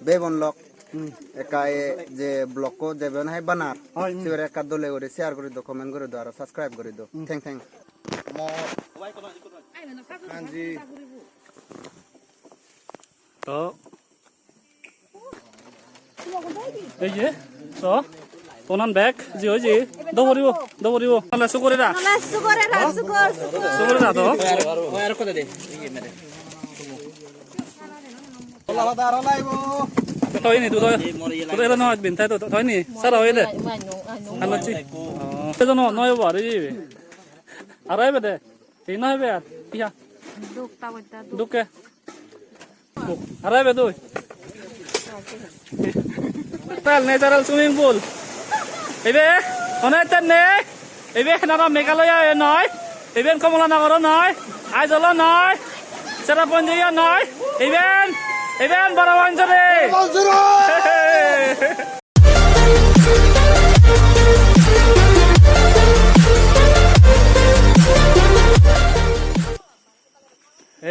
বেবনলক একাই যে ব্লগ যাবে না বানার সেবার একা দলে করে শেয়ার করে দাও কমেন্ট করে দাও আর সাবস্ক্রাইব করে দাও থ্যাংক জি তো এই যে তো কোনান ব্যাগ জি ওই যে দবরিব তাহলে সুকরে না সুকরে না তো আর কত দে ওলা দার লাইবো thôi này tụi tôi nó nói bình thay tụi thôi này sao rồi đấy ăn nó chi bây giờ nó nói bảo đi à đấy bây giờ thì nói về đi à đục cái à đấy bây giờ tal natural swimming pool এই বে অনেক তেন নে এই বে না মেঘালয় নয় এই বেন কমলানগর নয় আইজল নয় চেরাপুঞ্জি নয় এই বেন বড় অঞ্চলে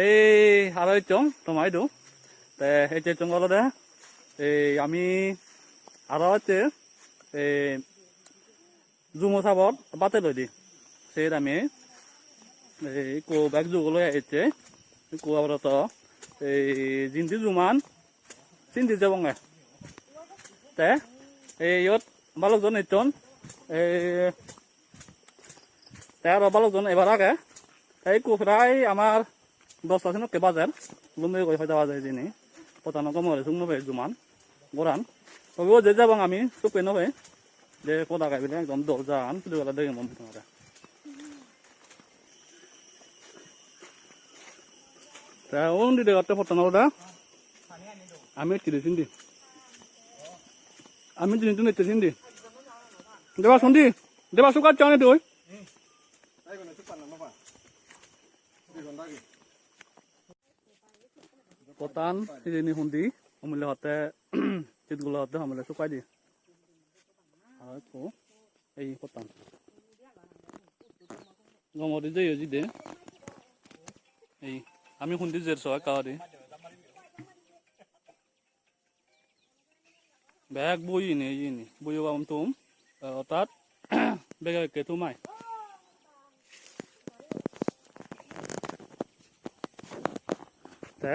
এই আড়াই চং তোমায় দু এই যে চঙ্গল দে এই আমি আরো হচ্ছে এই জুমো সাবত বাতে লই দি সেই আমি এই কো ব্যাগ জুগলো আইছে কো আবার তো এই জিন্দি জুমান চিন্তি যাবঙ্গে তে এই ইয়ত বালকজন এজন এই তের বালকজন এবার আগে এই কো প্রায় আমার 10টা সিনকে বাজার লুমে কই হয়তো বাজার দিনি পতানো কম হলে সুমনো বে জুমান গোরান তবে ও যে যাবং আমি সুপে নবে যে কোদা গাইবে একদম দরজান তুলে দেখে মন তোমারা তা ওন্দি de otte photo noda আমি তিরে সিন্দি আমি দিন তুই তে সিন্দি দেবা সন্ধি দেবা সুকার চানে তুই পতান ইনি হুন্দি অমলে হতে চিতগুলো হতে আমলে সুকাই দি আর তো এই পতান গমরি যাই জি দে এই আমি হুন্দি জের সহ কাওয়ারি ব্যাগ বই নে ইনি বইও বাম তুম অর্থাৎ বেগা কে তুমাই তে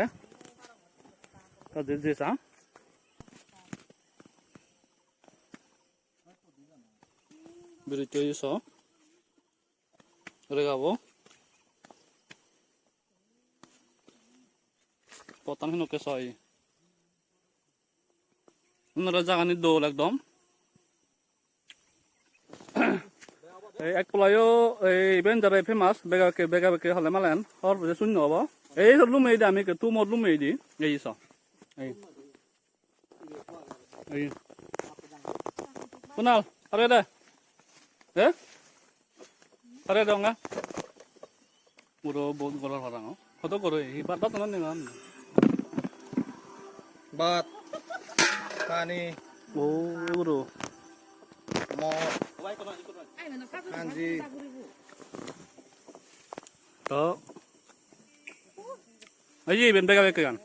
তাদের যে সা বিরিতো ইসো রেগাবো পতান হিনকে সয় ওনারা জাগানি দোল একদম এই এক পলায়ও এই ইভেন্ট যারা ফেমাস বেগা হলে মালেন হর বুঝে শূন্য হব এই সব লুমেই দি আমি তু মত লুমেই দি এই স এই কোনাল আরে দে হে আরে দঙ্গা পুরো বহুত গলার হারাং কত করে এই বাদ বাদ না নিগাম বাত পানি ও bro mo জি তো এই যে বেন বেগা বেগা গান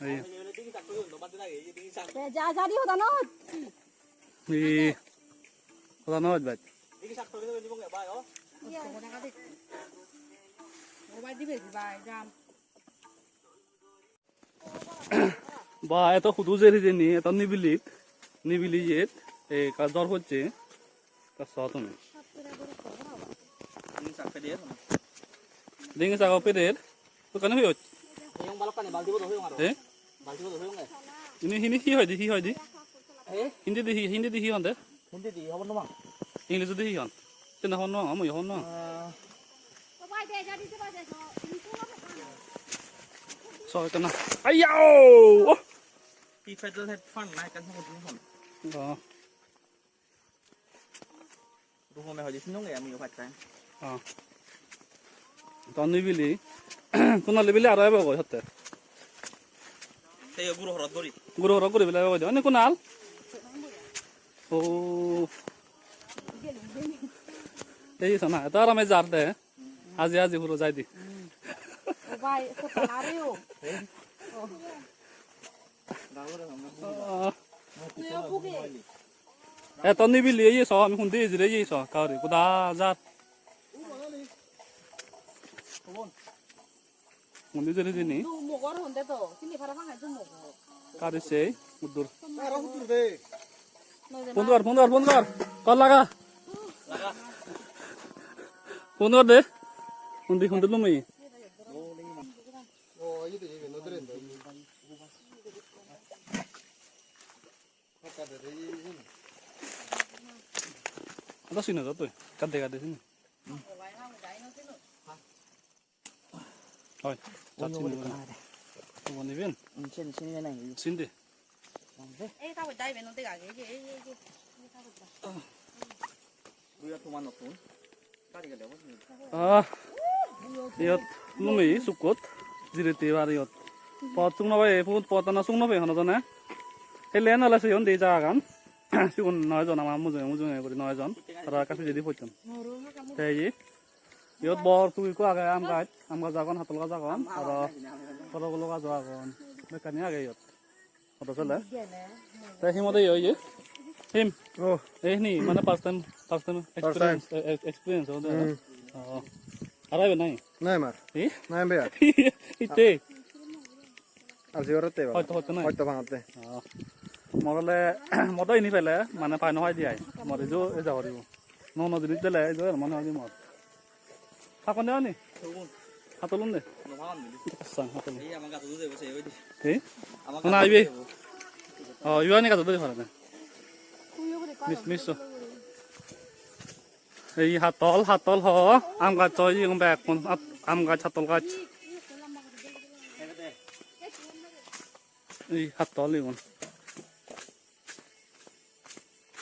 এই যা যা দি হতা না এই হতা না বাদ দিকে সাক করে দিব গে ভাই ও মোবাইল দিবে ভাই জান বা এত খুদু জেরি জেনি এত নিবিলি জেত এই কাজর হচ্ছে কাজ তুমি দিঙ্গি সাগো পেদের তো কেন হইছ yung balok kan baldi bo do hoyong aro baldi bo do hoyong ini hi hoy di hindi di hi honde hindi di hobon no English di hi hon tin hon no mo hon no so kana ayao pi federal head fund nai kan hon du hon du hon me hoy sin nong ami yo phat তখন নিবিলি কোন লেবিলি আর আইব কই হতে সেই গুরু হরত গরি বেলা কই দে কোনাল ও এই শোনা তার আমি যার দে আজি পুরো যাই দি ভাই কত আরেও Nếu phúc kì. 에 떤니비 리에서 하면 혼데 지레에서 가리 고다 자 혼데 지레지니 Dù một con hồn tết tổ, xin đi phá phang hay dù một. 가르세 우들 Ara hutur de. 본드가 걸 나가 본드가 돼 혼데 놈이 Oh, itu je no dren. Hakka de ini. ada sini tuh kade sini oi 자친구 원이 빈 trên trên cái này 신데 Ê, tao phải tay về nó tê cả cái gì. bây giờ thu ăn được cuốn cái gì cái đấy 아 이엇 놈이 쑥꽃 지르티 와리엇 버충나베 부 버타나 쑥나베 하나잖아 헬레나라서 연데 자간 시군 나이전 아마 무중에 우리 나이전 라 카피 제디 포천 대지 이엇 버 투이고 아가 암가 자건 하톨가 자건 알아 걸어걸어가 자건 메카니 아게 이엇 어떠실래 대 힘어데 여기 힘 Oh, 에니 mana first time experience 어데 알아요 나이 nej mar. 이 Nej be. 이때 Alltså gör det va. হয়তো নাই Hojta banate. মরলে মদ ইনি পেলে মানে পাই নহয় দিয়াই মরে যো এ যাব দিব ন দিলি দিলে যো মনে হয় মদ থাকন দেও নি হাতলুন দে nó ngon mình Tsang হাতলুন đi ăn gà tụi tôi sẽ đi 에 하나 이비 유한이가 더 잘하네 미스 이 핫돌 허 암가 저이 이건 백군 암가 찻돌 같이 이 핫돌 이건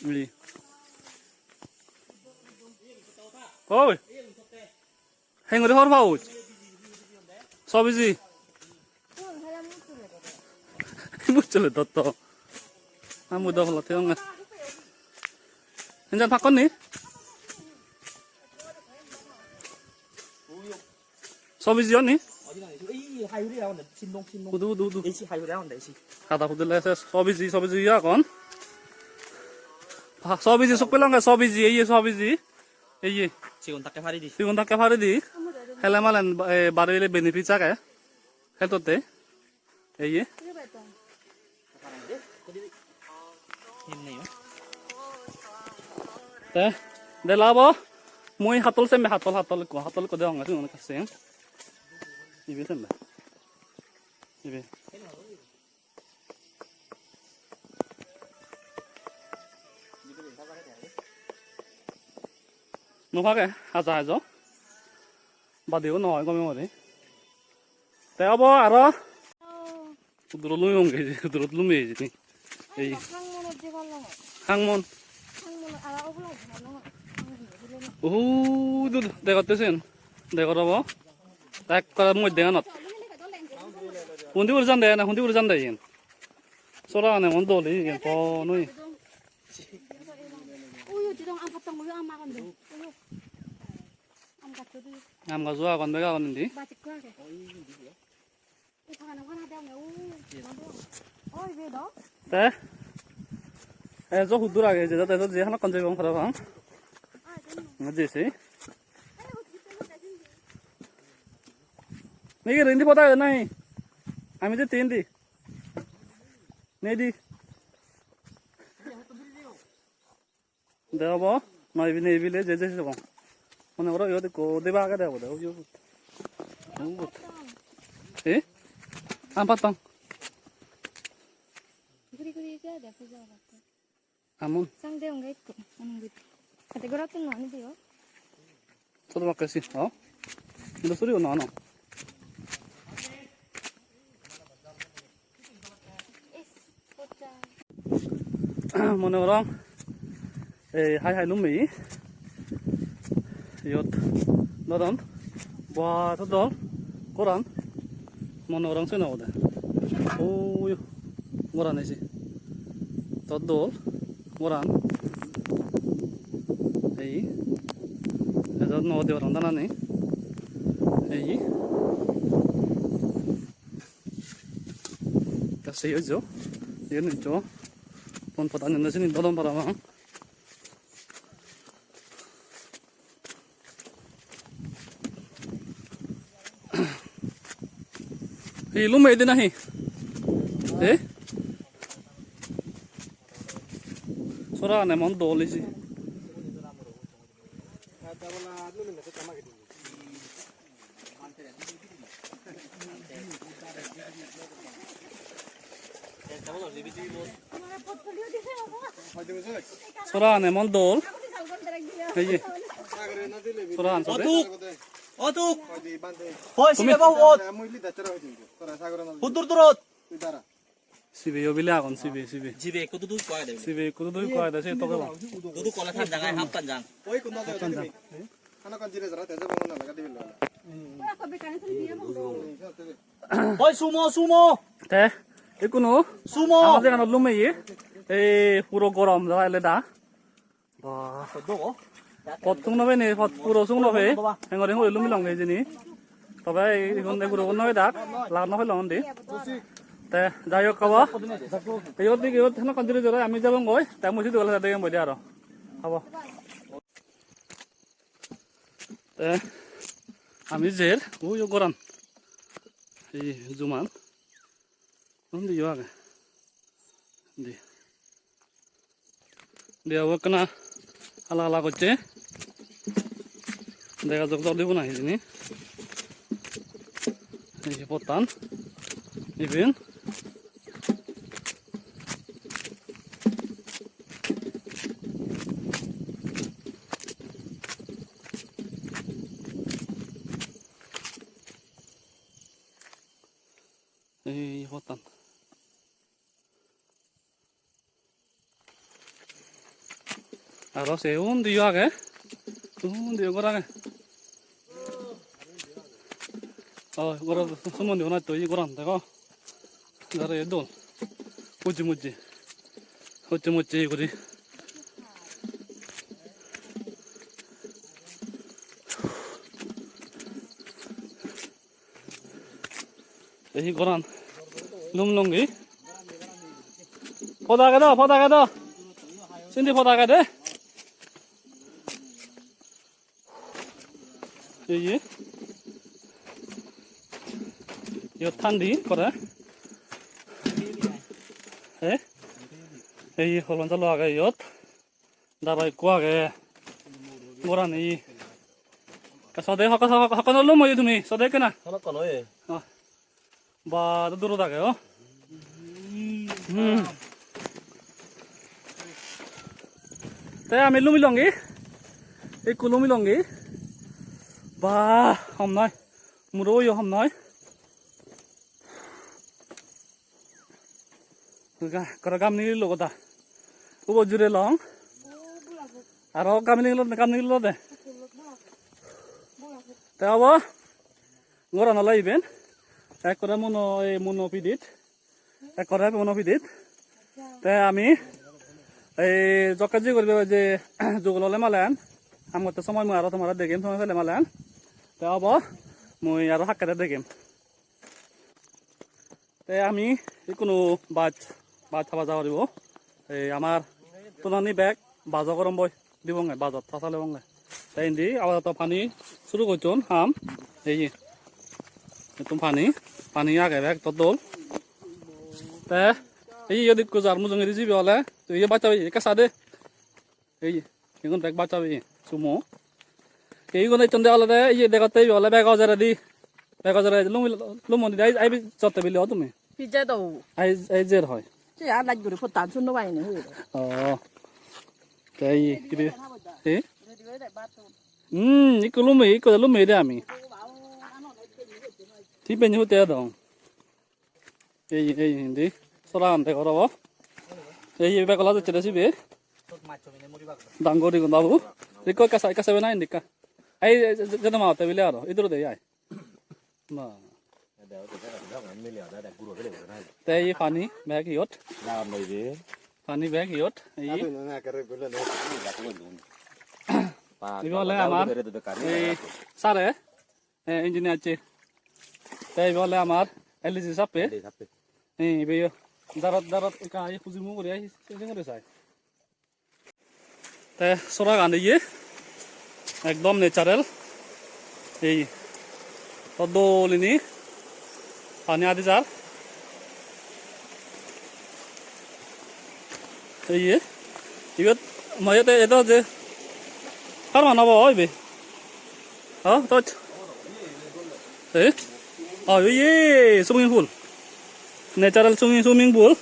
이 어이 행으리 허르바우 서비지 무쩔래 떴다 아무도 몰라 태영아 괜찮 바꿨니? 서비스였니? 어디 가니 이 하유리 나온다 신동 우두 이씨 하유리 나온다 이씨 가다 후들레서 서비스야 건 서비스 속별랑가 서비스 예예 서비스 예예 지금 닭게 팔이디 이건 다 깨파르디 헬라말은 바르일의 베네핏 자가 헬토때 예예 힘내요 네 라버 moi hatol sembe hatol ko deong ngasing kasing ibe sembe ibe nó phát cái dài gió bà điếu nói con mình thế abo à đó 그들로 누용 게 그들로 누메지 니 에이 항문 어디 갈라고? 항문 항문 알아보려고 말라고. 오 내가 뜻은 내가 알아봐 딱 뭐 내가 놨 혼디 우리 잔다 나 혼디 우리 잔다 인 소라네 원도리 이게 번이 우유 지동 안 갔던 거 왜 안 막았는데? 우유 안 갔더니 남 가져와 건 내가 갔는데 마치 그하게. 이 방안은 하나 되면 우유. 어이 왜 너? 네 저 후두라게 이제 저도 이제 하나 건져 본 거라 맞지? Ini rindu pada nai, kami tu tindi, nedi. Dah apa? Nai bini le jeje sih bang. Mana orang yo tu deba agak dah bodoh yo. Apa tang? 그리 해야 돼 보자 같아. Amun, 상대용가 있고 하는 거. 근데 그렇던 거 아니대요? 저도 막 그랬지. 근데 소리가 나나? Mana orang hai lumi yot noron buat todol koran mana orang sana udah oh yo koran sih todol koran ada no dia orang dana nih kasih aja Yun ito. Punpatan yun na sinin doon para mang. Lumay din na hi. Sora na mon doli si. Sora na mon dol. Hey. Sora an sobe. Otuk. Hoy sila ba ot? Hudur turut. Sibe yo bila kon sibe. Jibe ko tudu ko ada. Sibe kudu dui ko ada se to ka ba. Tudu ko la than jang ai hap tan jang. Hoy sumo. Te. Ikuno. Sumo. আমাদের এখানে লুমে এই পুরো গরম জায়গা এলেদা বাহ Dogo. পতুং নবে নে পুরো সুং নবে হেঙ্গরে হেঙ্গরে লুমি লং নেজিনি তবে এখন পুরো নবে দাক লাগ নবে লং দি তে যাই হোক কব ইয়ত দিকে ইয়ত হেন কন্টিনিউ করে আমি যাব গই তা মুছি দগলা দেখে বই আর হব তে আমি জের ও গরম এই জুমান Nanti juga kan? Dia awak kena ala koce. Dia jok di mana ini? Ini potan, ibin. Ini potan. Aros di juga kan? Di orang kan? Oh, orang semua di mana tuh? Ini orang, tak kau? Dari itu, uji guri. Ini orang, lom gini. Poda kada. Sini poda kada. ये ठंडी करे ये हलन चलो आगे यत दाबाई को आगे गोरा नहीं सदे हकन लो मैं तुम्हें सदे के ना Hono kono e. बात दूर दागे हो ते आमी लुमी लंगी एक Lumii lungi Bah, hôm nay mua đồ vô hôm nay. Kalau kami ni lo kata, ubo jure long. Aro kami ni lo deh. Tahu? Ngoran alai ben. Ekor mono pidit. Teh ami, jokaji korbe je jogolole malan. Am kata semua mengarah tempat degem semua sele malan. Te apa? Moi aro hak kada degem. Te ami ikono baj haba jawa dibo. Amar tunani bag bajo korom boy dibo ngai bajot tasale bongai. Te indi awa to pani suru kochon ham. Ei. Tum pani age bag todol. Te ei yodik ko jar mujong ri jibi ole. To ye bacha ka sade. Ei. Ikon bag bacha bi sumo. Cái con này chọn đeo là đấy, giờ để có tay vào là bé có ra đi, lúc mà đi ai biết chọn tay bị lỡ tụi mình. Phi chế đâu? Ai dễ rồi. Chứ ăn lạnh rồi phật tán xuân đâu vậy nữa. Cái gì? Thế? Cái lúc mấy đấy à mình? Thì bên nhau thế đâu? Cái đi, sao làm thế có đâu? Cái bé có lá chơi đấy chứ bé? Đang ngồi đi còn đâu? Đi coi cái sai bên này đi cả. Ai jadi mau tapi lihat itu deh ya. Nah. Teh pani bag yot. Pani bag yot. Ini boleh amar. Sare. Engineer aja. Teh boleh amar. LG sape. Ini bio. দাঁড়াত কাহি খুঁজিমু করে changing করে চাই তে চৰা গান দিয়ে একদম natural এই তদলিনি পানী আদি যাৰ এই ইবাত মই এটা যে কাৰ মানাব হয় বে তই এই swimming pool natural swimming pool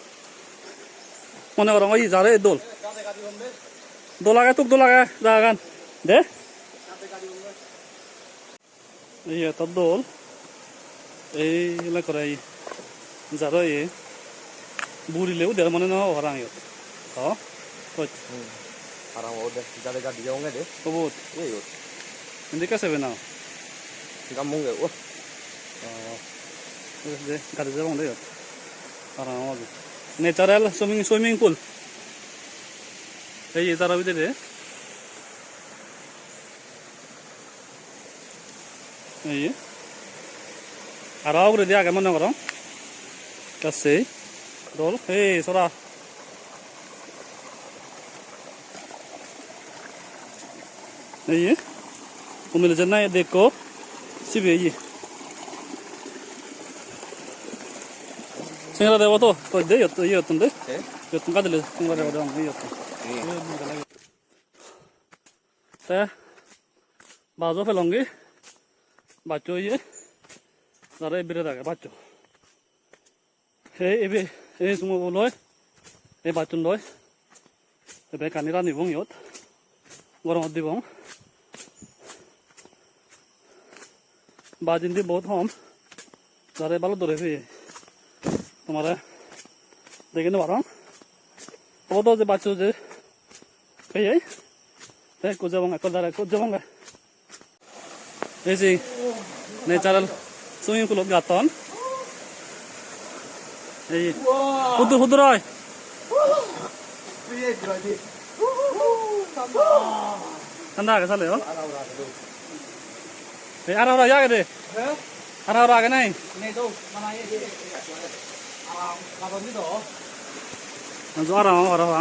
মনে করো ওই যারে দোল দোলাগে জাগান দে এই তো দোল এই লা করে এই যারা এই বুড়িলেও দের মনে না হরাং ইয়ত তো Arang udah jadi gadi yang nggak deh. কবুত Iya yuk. ini ka sebe na Kamu nggak? Wah. de gadi jabong de yot ara o natural swimming pool এই যারা ভিতরে এই আর আগে দিয়ে আগে মনে করো কাছে দোল এই সরা এই কুমিল্লা জেনায় দেখো সিবে এই সিঙ্গারা দেবো তো দে ইয়তুন কাঁদিলে সিঙ্গারা দেবো দেওয়া ইয়তুন তে বাজো ফেলঙ্গি বাচ্চো ইয়ে যারা বেড়ে থাকে বাচ্চো এই সময় লয় এই বাচ্চন লয় এবার কানি রানিব ইয়ত গরমত দিব বাজিন দি বহুত হম যারা ভালো ধরে ফিরে তোমার দেখে নে পারো কত যে বাচ্চো যে এই কুজাবং একর দ্বারা কুজাবং এই যে নেচারাল সুইমিং পুলত গাতন এই হুদুর হয় ঠান্ডা আগে চালে এই আর আগে দে আর আগে নাই আরাম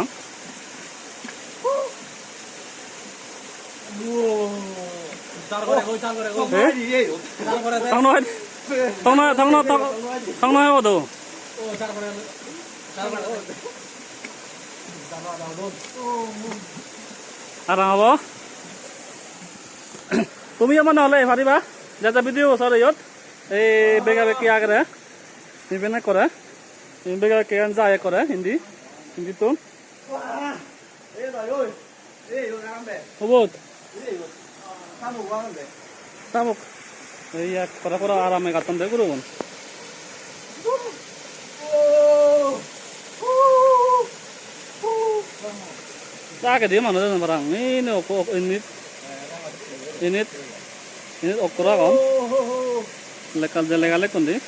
থাংনয় বধু আরাম হব তুমি মানে হলে পারিবা যা ভিডিও ওচৰ ইয়ত এই বেগা বেকি আগৰে নিবেনে কৰে বেগা বেকি যায় কৰে হিন্দীটো হ'ব Samuk. Iya, para arame katon deh guru. Sakit dia mana tuh barang ini ini okra kan? Lekal kon deh.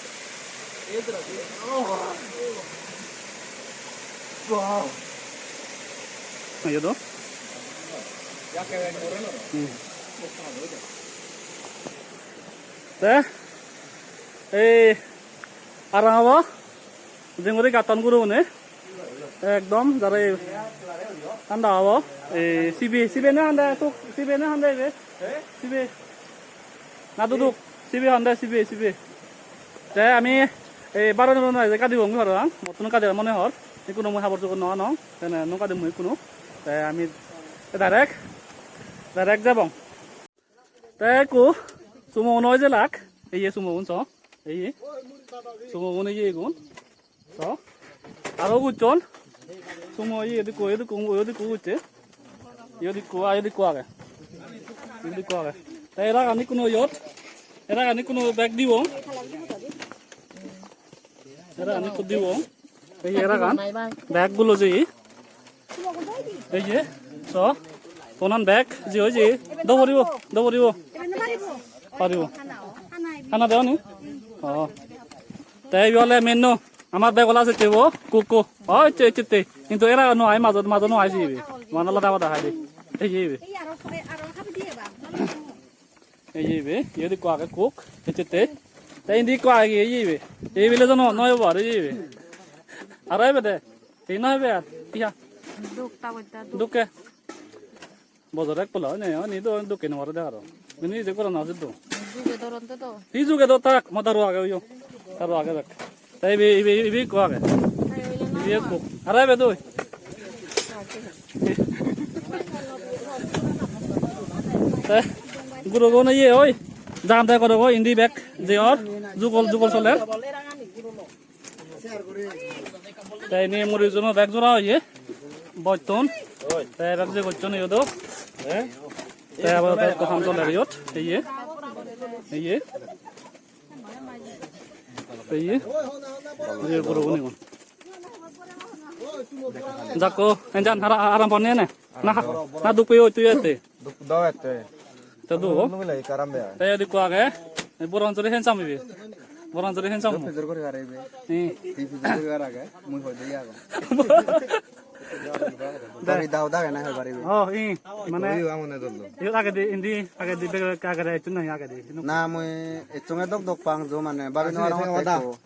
Ayo dong. এই আর হবো যেমন গাতন গুরু মানে একদম যারা ঠান্ডা হবো এই সিবে না হান্ডা তো সিবে না হান্ডা সিবে না দুদু সিবে হান্ডা সিবে তাই আমি এই 12 জন যে কাঁদিব ঘর নতুন কাঁদে মনে হর কোনো মই সাবর চোখ নয় নো কাঁদিম মই কোনো তাই আমি ডাইরেক্ট যাব তাই কো সুমো নয় যে লাখ এই সুমো গুণ চ এই সুমো গুণ এই গুণ চ আরো গুচন সুমো এদিকো গুচ্ছে এদিকো আগে তাই এরা আনি কোনো ব্যাগ দিব এই এরা গান ব্যাগগুলো যে এই যে চ তোনান ব্যাগ যে ওই যে দৌড়িব পারিব খানা দেও নি তাই বলে মেনু আমার ব্যাগ ওলা আছে তেব কুকু হয় চেতে কিন্তু এরা নয় মাঝে নয় যাইবে মানে আলাদা আলাদা খাইবে এই যাইবে যদি কোয়াকে কুক চেতে তাই ইন্দি কোয়াকে এই যাইবে এই বিলে তো নয় বার এই যাইবে Arai bede. Tina be at. Iya. Duk tao ta duk. Duke. Bozorek pula ne ani do duke no warda aro. Ini je korona situ. Duke doron to. Hizu ke do tak mataru age yo. Taru age bek. Tai bi ko age. Bi ko. Arai be do. Guru go na ye oi. Jam ta ko go indi bek je or jugol soler. Tai ni muri jono bek jora ye. Boton. Tai bek je gochon yo do. Tai aba ko ham soler yot. Ye. Ye. Ye. Ye guru ni kon. Jako enjan haram ponne ne. Na du pe yo tu yete. Dawete. Tadu. Nungi lai karambe. Tay di ko age. Boron jore hensam ibe. Boron jore hensam. Fizur kori garebe. Fizur kori garage. Mui hoy de yaga. Dari daw da na hoy baribe. Oh, mane Yo amone dollo. yo age di indi age di be ka gare chunna age di. Na mui echunge dok pang jo mane babino ara hote ko.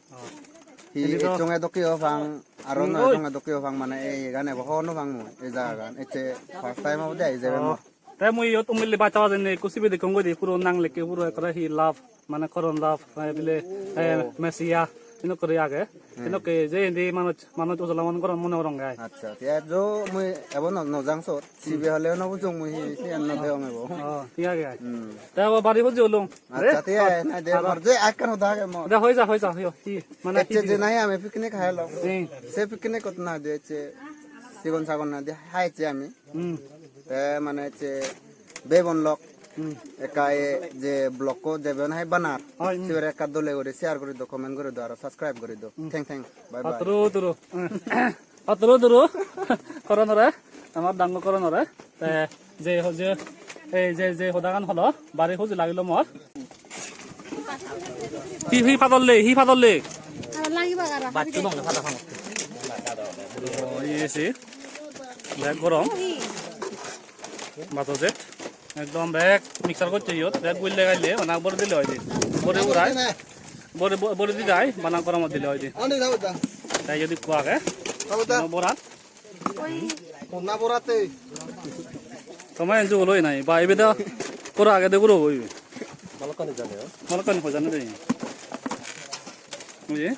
Hi echunge dok yo pang aron na echunge dok yo pang mane e gane bo hono pang mu e jaga eche first time of day jebe mo. Tay mui yot umilli bacha wajene kusibe de kongo di puro nang leke puro ekra hi love mane koron love bile mesia ino kore age ino ke je indi mano ujalaman koron mone orong gai. Acha tia jo mui ebo no jang so sibe hale no bujung mui hi an no deong ebo. Oh, tiga gai. Tay aba bari hoji olong. Acha tia na de mor je akan hoda ge mo. Da hoy ja yo hi mane Eche je nai ame picnic hailo. Se picnic kot na de eche sigon sagon na de hai che ami. মানে হচ্ছে Bevon lock একাই যে blog যে Bevon high বানার sure একা দলে করে share করে দাও কমেন্ট করে দাও আর সাবস্ক্রাইব করে দাও থ্যাংক বাই বাই তরু করনরে আমার ডাঙ্গ করনরে যে এই যে হদাগান হলো বাড়ি খুঁজি লাগিল মর হি ফাদললে লাগিব gara. Batu dong fata fang. ইয়েছি ব্যাগ গরম বাতজেট একদম ব্যাগ মিক্সার করছে ইয়ত ব্যাগ গুললে গাইলে বানা বড় দিলে হয় দি বড় উড়াই বড় দি যায় বানা গরম দিলে হয় দি অনেক দাও দা তাই যদি কুয়াকে বরাত কোনা বরাতে তোমায় এনজু হলোই নাই বা এবে দা পুরো আগে দেখো ওই মালকানি খোঁজানো দেই বুঝি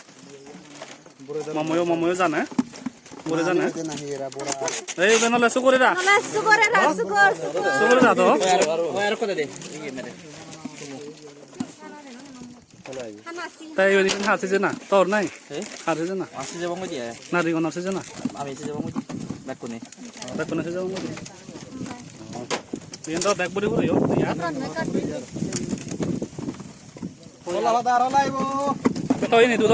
মাময়ো জানে বলে জানে এই বেনলে সুকরিরা সুকরিরা তো Bayar ko deh. তাই ওই দিন হাসিছে না তোর নাই হাসিছে না Masih jawab mo dia. নারী কোন হাসিছে না Ami si jawab mo dia. Back ko ni. Bag কোন হাসিছে যাবো তিন তো ব্যাগ বড়ি বড়ি ইয়া ওলা হদা আর লাইবো তোই নি তুই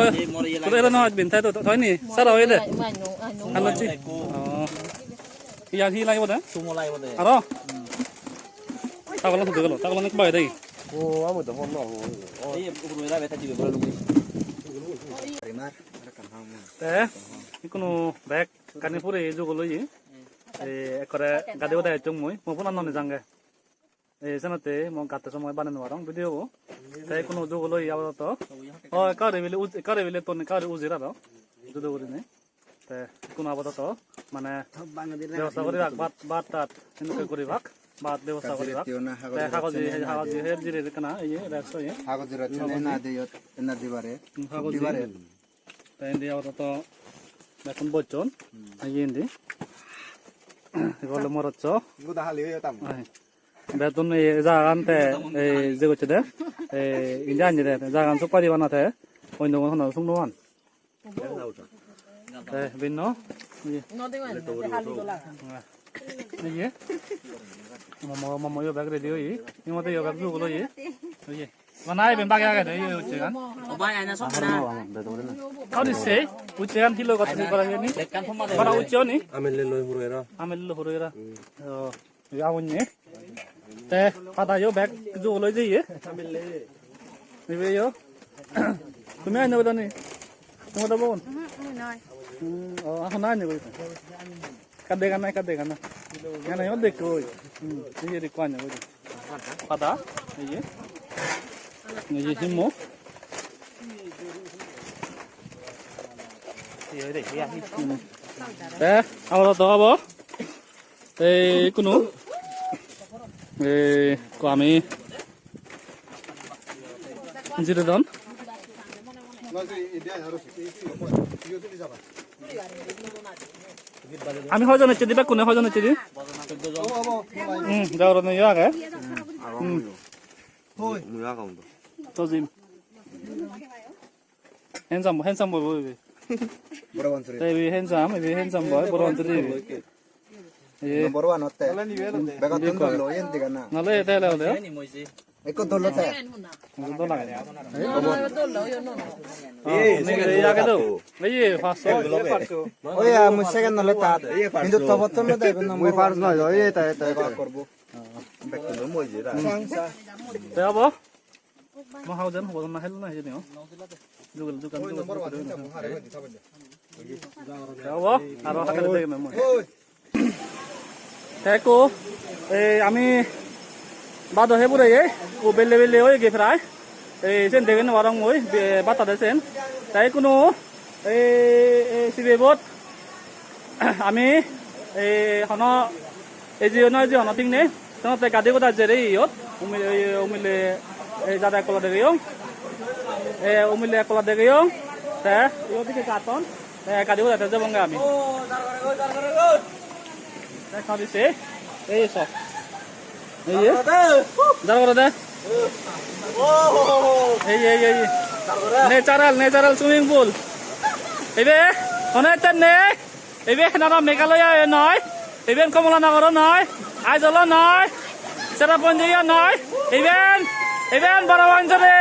তো এরা না বিন তাই তো তোই নি সারা হই দে Manyo. হ্যালো জি ইয়া হি লাইবো দে Sumulay mo deh. আর তাগলা তো গেল তাগলা নে বাই দেই ও আমো তো হন Iya, buru dah beta juga buru lu. রিমার আর কাম হাম তে কোনো ব্যাগ কানি পুরে যোগলো ই একরে গাদিও দেয় চুং মুই মো ফোন ননে জাঙ্গে এই জানাতে মো গাতে সময় বানানো বারং ভিডিও তাই কোনো যোগলো ই আবার তো ও কারে বিলে তো কারে উজিরা দাও যুদ করি নাই তে কোনো আবার তো মানে ব্যবস্থা করি রাখ বাত তাত এনকে করি রাখ বাত ব্যবস্থা করি রাখ তিও না তে কাগজি হের জিরে কেনা এই রাখছো ই হাগজের আছে না দেয়ত না দিবারে কাগজি তাই এন্দি আবার তো এখন বচন আইয়েন্দি এগুলো মরচ্ছ গুদা হালিও তাম বেতন এই জাগানতে এই যে করছে দে এই ইন্ডিয়ান যে জাগান সব পারি বানাতে অন্য কোনো সুন্দরমান ভিন্ন No te van. Dejalo dola. ইয়ে মামা ইয়ে ব্যাগ রেডি হই ইমতে ইয়ে ব্যাগ গুলো ইয়ে ইয়ে বানাই বেন বাগে আগে ইয়ে হচ্ছে গান Obay ana sok na. How do you say? Uche kan hilo kat ni parang ni. Dekan pun mah. Para uche ni. আমেলে লই হুরেরা Amel lo hurera. Oh, ya unye. Te pada yo bag jo loi je ye. Amel le. Ni yo. Tumi ano ba ni? Tumi da bon. Nói. Oh, ako na ni ko. Kade kan na. Yan ayo de ko. Ni ri kwan ko. Pada. Ye. Ni himo. তে আমার তো হব এই কোনো এই আমি জিরোদন আমি হজন হচ্ছে দিবা কোনে হজন হচ্ছে দি যাওয়ার নেই আগে তো জিম handsome boy boy বড় বন্ধুরে đây vì handsome boy বড় অন্তরে নম্বর 1 হতে বেগা তুন দল এন দিগা না নালে এটা হলো এক দলতে তো লাগে এই নেই আগে দাও এই 500 ওই আমি সেকেন্ড নলে তা কিন্তু তবতন না দেব না মুই ফার্স্ট নয় ওই এটা করব বেকতো মই জিরা তে হবো মহাজন হবো না হেল না হেনি দুগল দোকান নম্বর 1 হবো আর হাতে দেখে না মই দেখো এই আমি বাদ হে পুরে ও বেলে বেলে হয়ে গে প্রায় এই সেন দেখেন ওরং ওই বাতা দেন তাই কোনো এই সিবেবত আমি এই হন এই যে নয় যে হনতিং নে তনতে গাদে গোদা জেরে ইয়ত উমিলে এই জাদা কলা দেগেও উমিলে কলা দেগেও তে ইয়দিকে কাটন গাদে গোদা তে যাবঙ্গা আমি দেখা দিছে এই সব এই দাঁড় করে দে এই ন্যাচারাল সুইমিং পুল এইবে অনেক নে এইবে না মেঘালয় নয় এইবেন কমলানগর নয় আইজল নয় চেরাপুঞ্জিয়া নয় এইবেন বড় অঞ্চলে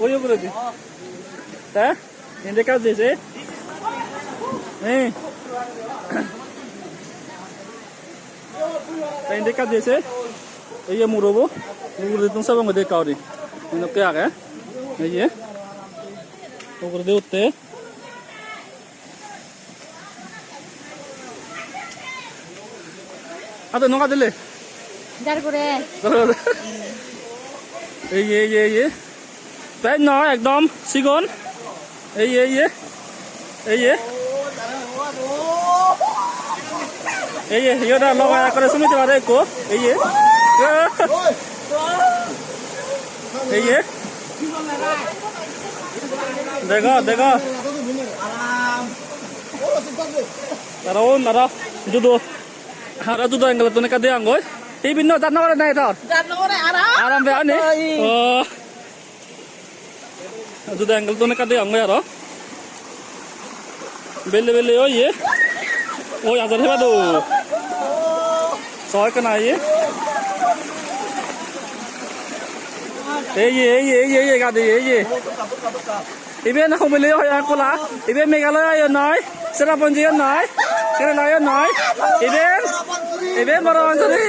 ওই করে দি তা এনে কাজ দিয়েছে এনে কাজ দিয়েছে এই মুরবো মুরবো তুমি সব মধ্যে কাউরি এনে কে আগে এই যে ওপরে দিয়ে উঠতে আচ্ছা নৌকা দিলে যার করে এই তাই নয় একদম সিগন এই ইয়েটা লগা করে শুনিতে পারে একো এই দেখো তারা দুদো এঙ্গেল তো নেকা দিয়ে আঙ্গই এই ভিন্ন জানো করে নাই তোর আরাম বে আনি ও দুদো এঙ্গেল তো নেকা দিয়ে আঙ্গই আর বেলে ওই আজার হেবা দো ছয় কেনা এই গাদি ইবে না কমিলে হয় কোলা ইবে মেঘালয় নয় চেরাপুঞ্জিয়া নয় কেরালায় নয় ইবে বড় অঞ্চলে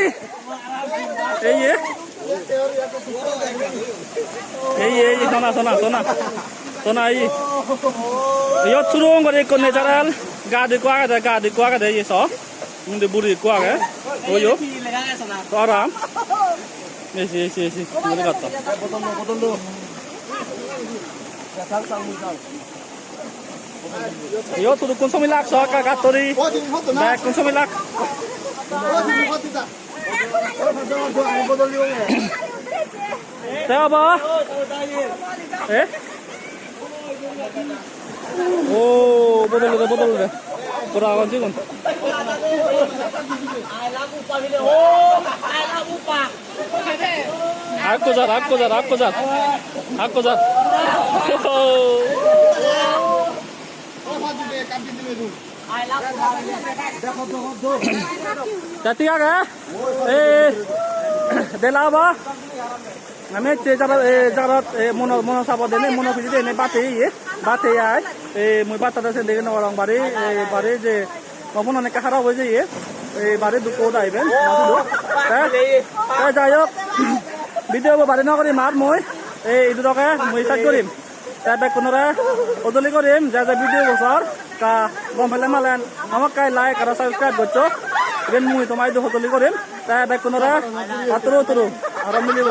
এই সোনা ইয়ত সুরং করে কোন ন্যাচারাল গা দি কোয়া গা এই সব মুন্ডে বুড়ি কোয়া গে ওই তো আরাম এসি বলে কথা ইয়ত সুরু কোন সময় লাগছ কাতরি ব্যাগ কোন সময় লাগ দেবা ও বদল দে তোরা আওয়াজ কোন আক যা জাতি আগে দেলাবা আমি যারা মনো চাব দেনে মনো খুঁজি দেনে বাতে আয় মই বাচ্চাটা সে দেখে নেওয়ার বাড়ি যে কখন অনেক খারাপ হয়ে যায় এই বাড়ি দুটো আইবেন যাই হোক ভিডিও বাড়ি নকরি মাত মই এই দুটাকে মই স্টার্ট করিম তারপরে কোনোরা ওদলি করিম যা ভিডিও বছর তা গম ফেলে মালেন আমাকে লাইক আর সাবস্ক্রাইব করছো এবার মুই তোমায় ওদলি করিম তা কোনোরা আতরো আরো মিলিব